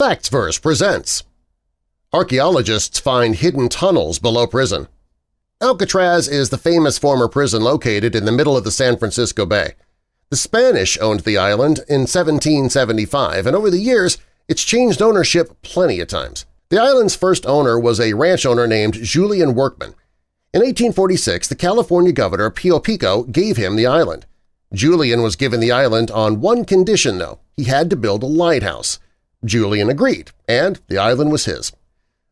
Factsverse presents Archaeologists find hidden tunnels below prison. Alcatraz is the famous former prison located in the middle of the San Francisco Bay. The Spanish owned the island in 1775, and over the years it's changed ownership plenty of times. The island's first owner was a ranch owner named Julian Workman. In 1846, the California governor Pio Pico gave him the island. Julian was given the island on one condition, though. He had to build a lighthouse. Julian agreed, and the island was his.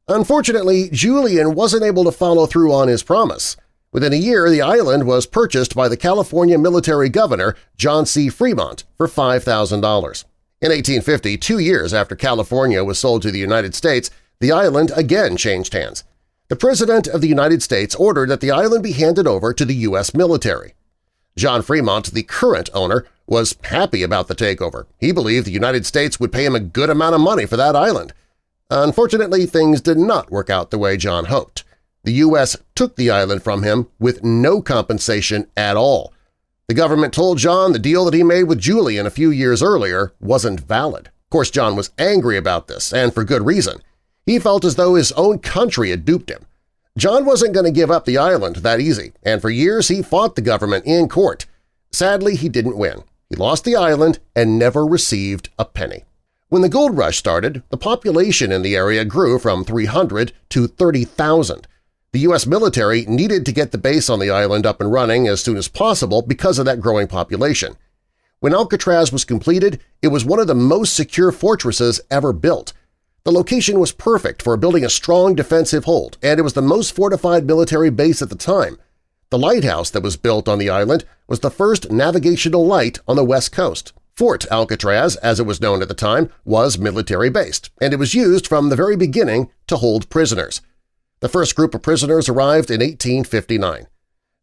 Unfortunately, Julian wasn't able to follow through on his promise. Within a year, the island was purchased by the California military governor John C. Fremont for $5,000. In 1850, 2 years after California was sold to the United States, the island again changed hands. The President of the United States ordered that the island be handed over to the U.S. military. John Fremont, the current owner, was happy about the takeover. He believed the United States would pay him a good amount of money for that island. Unfortunately, things did not work out the way John hoped. The U.S. took the island from him with no compensation at all. The government told John the deal that he made with Julian a few years earlier wasn't valid. Of course, John was angry about this, and for good reason. He felt as though his own country had duped him. John wasn't going to give up the island that easy, and for years he fought the government in court. Sadly, he didn't win. He lost the island and never received a penny. When the gold rush started, the population in the area grew from 300 to 30,000. The U.S. military needed to get the base on the island up and running as soon as possible because of that growing population. When Alcatraz was completed, it was one of the most secure fortresses ever built. The location was perfect for building a strong defensive hold, and it was the most fortified military base at the time. The lighthouse that was built on the island was the first navigational light on the west coast. Fort Alcatraz, as it was known at the time, was military-based, and it was used from the very beginning to hold prisoners. The first group of prisoners arrived in 1859.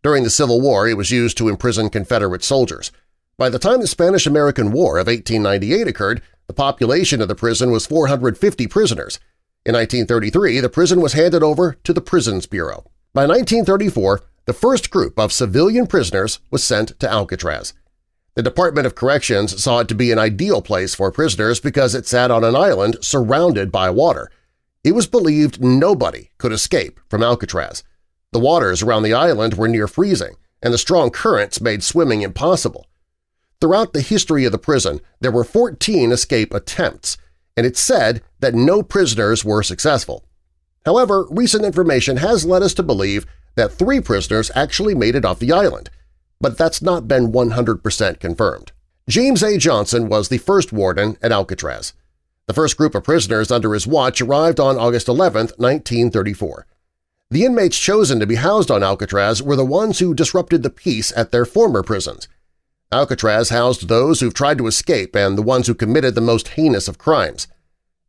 During the Civil War, it was used to imprison Confederate soldiers. By the time the Spanish-American War of 1898 occurred, the population of the prison was 450 prisoners. In 1933, the prison was handed over to the Prisons Bureau. By 1934, the first group of civilian prisoners was sent to Alcatraz. The Department of Corrections saw it to be an ideal place for prisoners because it sat on an island surrounded by water. It was believed nobody could escape from Alcatraz. The waters around the island were near freezing, and the strong currents made swimming impossible. Throughout the history of the prison, there were 14 escape attempts, and it's said that no prisoners were successful. However, recent information has led us to believe that 3 prisoners actually made it off the island, but that's not been 100% confirmed. James A. Johnson was the first warden at Alcatraz. The first group of prisoners under his watch arrived on August 11, 1934. The inmates chosen to be housed on Alcatraz were the ones who disrupted the peace at their former prisons. Alcatraz housed those who've tried to escape and the ones who committed the most heinous of crimes.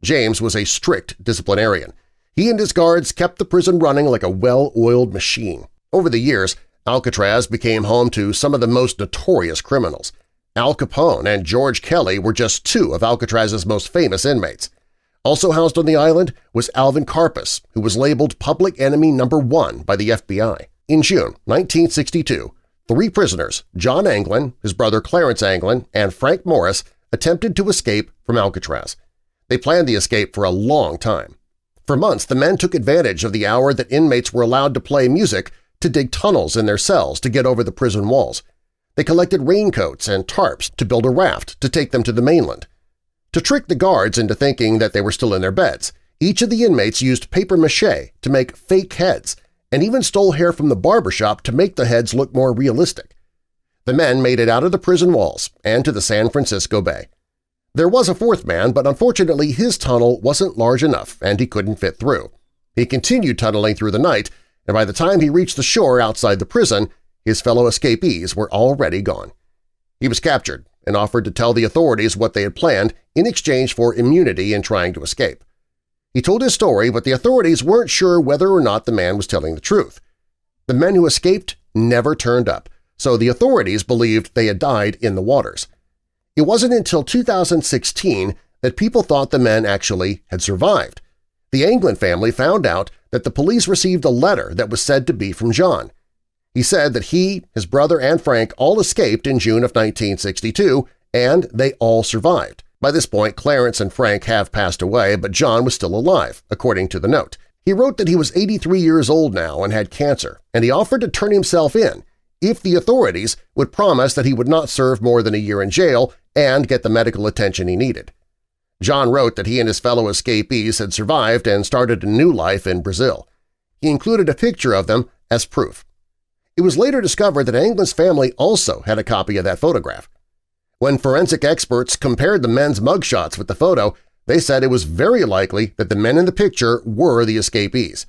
James was a strict disciplinarian. He and his guards kept the prison running like a well-oiled machine. Over the years, Alcatraz became home to some of the most notorious criminals. Al Capone and George Kelly were just 2 of Alcatraz's most famous inmates. Also housed on the island was Alvin Karpis, who was labeled Public Enemy No. 1 by the FBI. In June 1962, 3 prisoners, John Anglin, his brother Clarence Anglin, and Frank Morris, attempted to escape from Alcatraz. They planned the escape for a long time. For months, the men took advantage of the hour that inmates were allowed to play music to dig tunnels in their cells to get over the prison walls. They collected raincoats and tarps to build a raft to take them to the mainland. To trick the guards into thinking that they were still in their beds, each of the inmates used papier-mâché to make fake heads and even stole hair from the barbershop to make the heads look more realistic. The men made it out of the prison walls and to the San Francisco Bay. There was a 4th man, but unfortunately his tunnel wasn't large enough and he couldn't fit through. He continued tunneling through the night, and by the time he reached the shore outside the prison, his fellow escapees were already gone. He was captured and offered to tell the authorities what they had planned in exchange for immunity in trying to escape. He told his story, but the authorities weren't sure whether or not the man was telling the truth. The men who escaped never turned up, so the authorities believed they had died in the waters. It wasn't until 2016 that people thought the men actually had survived. The Anglin family found out that the police received a letter that was said to be from John. He said that he, his brother, and Frank all escaped in June of 1962, and they all survived. By this point, Clarence and Frank have passed away, but John was still alive, according to the note. He wrote that he was 83 years old now and had cancer, and he offered to turn himself in if the authorities would promise that he would not serve more than a year in jail and get the medical attention he needed. John wrote that he and his fellow escapees had survived and started a new life in Brazil. He included a picture of them as proof. It was later discovered that Anglin's family also had a copy of that photograph. When forensic experts compared the men's mugshots with the photo, they said it was very likely that the men in the picture were the escapees.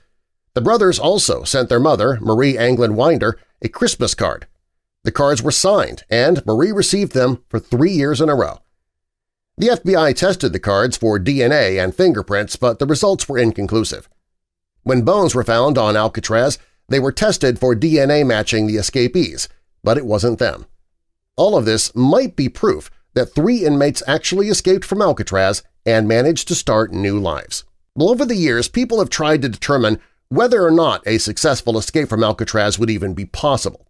The brothers also sent their mother, Marie Anglin Winder, a Christmas card. The cards were signed, and Marie received them for 3 years in a row. The FBI tested the cards for DNA and fingerprints, but the results were inconclusive. When bones were found on Alcatraz, they were tested for DNA matching the escapees, but it wasn't them. All of this might be proof that 3 inmates actually escaped from Alcatraz and managed to start new lives. Well, over the years, people have tried to determine whether or not a successful escape from Alcatraz would even be possible.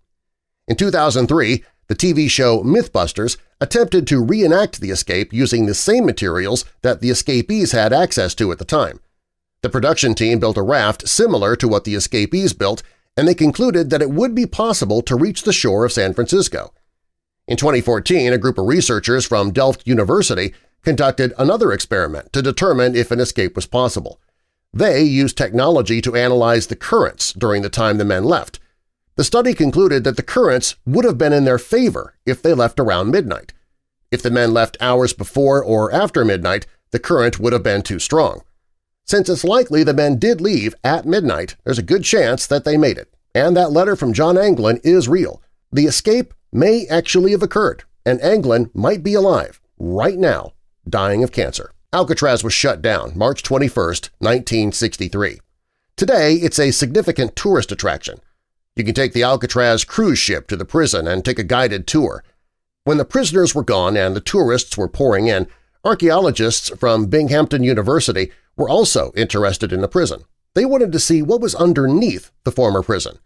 In 2003, the TV show Mythbusters attempted to reenact the escape using the same materials that the escapees had access to at the time. The production team built a raft similar to what the escapees built, and they concluded that it would be possible to reach the shore of San Francisco. In 2014, a group of researchers from Delft University conducted another experiment to determine if an escape was possible. They used technology to analyze the currents during the time the men left. The study concluded that the currents would have been in their favor if they left around midnight. If the men left hours before or after midnight, the current would have been too strong. Since it's likely the men did leave at midnight, there's a good chance that they made it, and that letter from John Anglin is real. The escape may actually have occurred, and Anglin might be alive, right now, dying of cancer. Alcatraz was shut down March 21, 1963. Today, it's a significant tourist attraction. You can take the Alcatraz cruise ship to the prison and take a guided tour. When the prisoners were gone and the tourists were pouring in, archaeologists from Binghamton University were also interested in the prison. They wanted to see what was underneath the former prison.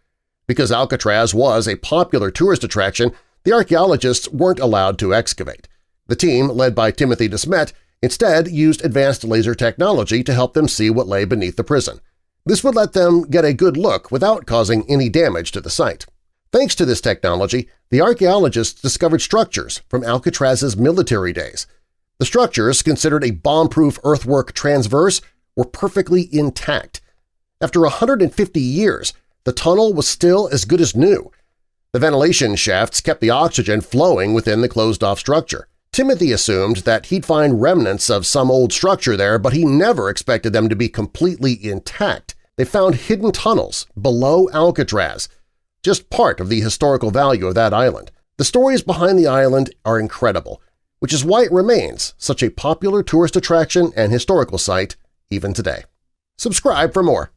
Because Alcatraz was a popular tourist attraction, the archaeologists weren't allowed to excavate. The team, led by Timothy DeSmet, instead used advanced laser technology to help them see what lay beneath the prison. This would let them get a good look without causing any damage to the site. Thanks to this technology, the archaeologists discovered structures from Alcatraz's military days. The structures, considered a bomb-proof earthwork transverse, were perfectly intact. After 150 years, the tunnel was still as good as new. The ventilation shafts kept the oxygen flowing within the closed-off structure. Timothy assumed that he'd find remnants of some old structure there, but he never expected them to be completely intact. They found hidden tunnels below Alcatraz, just part of the historical value of that island. The stories behind the island are incredible, which is why it remains such a popular tourist attraction and historical site even today. Subscribe for more.